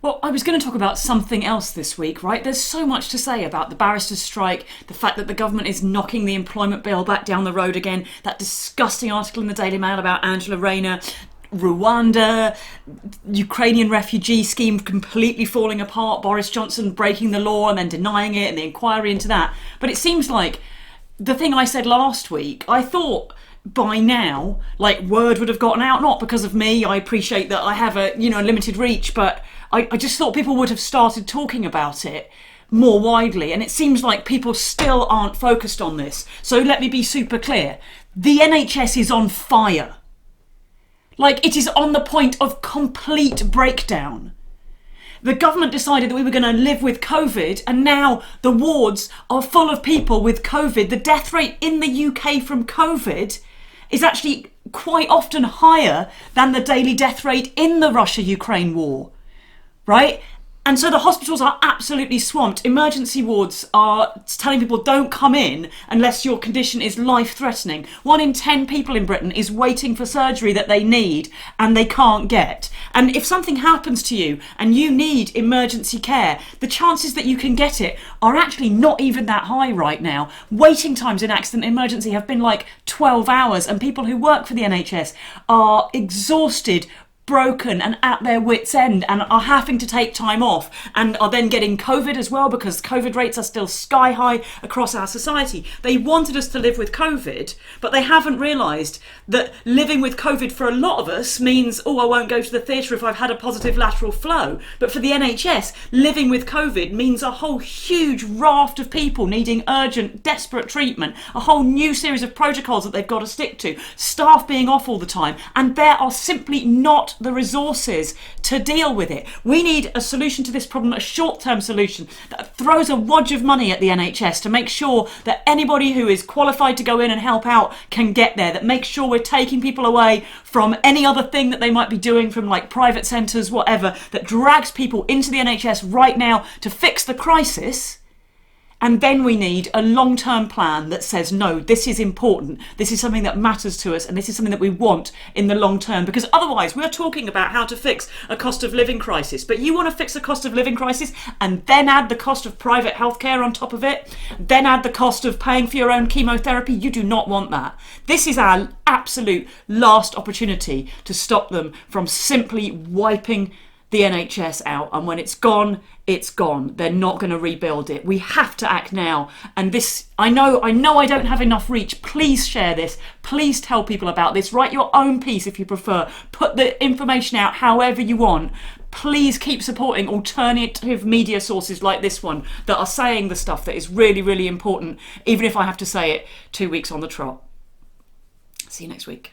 Well, I was going to talk about something else this week, right? There's so much to say about the barristers' strike, the fact that the government is knocking the employment bill back down the road again, that disgusting article in the Daily Mail about Angela Rayner, Rwanda, Ukrainian refugee scheme completely falling apart, Boris Johnson breaking the law and then denying it, and the inquiry into that. But it seems like the thing I said last week, I thought by now, like, word would have gotten out, not because of me. I appreciate that I have a limited reach, but I just thought people would have started talking about it more widely, and it seems like people still aren't focused on this. So let me be super clear. The NHS is on fire. Like, it is on the point of complete breakdown. The government decided that we were going to live with COVID, and now the wards are full of people with COVID. The death rate in the UK from COVID is actually quite often higher than the daily death rate in the Russia-Ukraine war, right? And so the hospitals are absolutely swamped. Emergency wards are telling people don't come in unless your condition is life-threatening. 1 in 10 people in Britain is waiting for surgery that they need and they can't get. And if something happens to you and you need emergency care, the chances that you can get it are actually not even that high right now. Waiting times in accident emergency have been like 12 hours, and people who work for the NHS are exhausted, broken and at their wits' end, and are having to take time off, and are then getting COVID as well, because COVID rates are still sky high across our society. They wanted us to live with COVID, but they haven't realised that living with COVID for a lot of us means, I won't go to the theatre if I've had a positive lateral flow. But for the NHS, living with COVID means a whole huge raft of people needing urgent, desperate treatment, a whole new series of protocols that they've got to stick to, staff being off all the time, and there are simply not the resources to deal with it. We need a solution to this problem, a short-term solution that throws a wodge of money at the NHS to make sure that anybody who is qualified to go in and help out can get there, that makes sure we're taking people away from any other thing that they might be doing from like private centres, whatever, that drags people into the NHS right now to fix the crisis. And then we need a long-term plan that says, no, this is important, this is something that matters to us, and this is something that we want in the long term. Because otherwise, we're talking about how to fix a cost of living crisis. But you want to fix a cost of living crisis and then add the cost of private healthcare on top of it, then add the cost of paying for your own chemotherapy. You do not want that. This is our absolute last opportunity to stop them from simply wiping the NHS out, and when it's gone, it's gone. They're not going to rebuild it. We have to act now. And this, I know I don't have enough reach. Please share this. Please tell people about this. Write your own piece if you prefer. Put the information out however you want. Please keep supporting alternative media sources like this one that are saying the stuff that is really, really important, even if I have to say it 2 weeks on the trot. See you next week.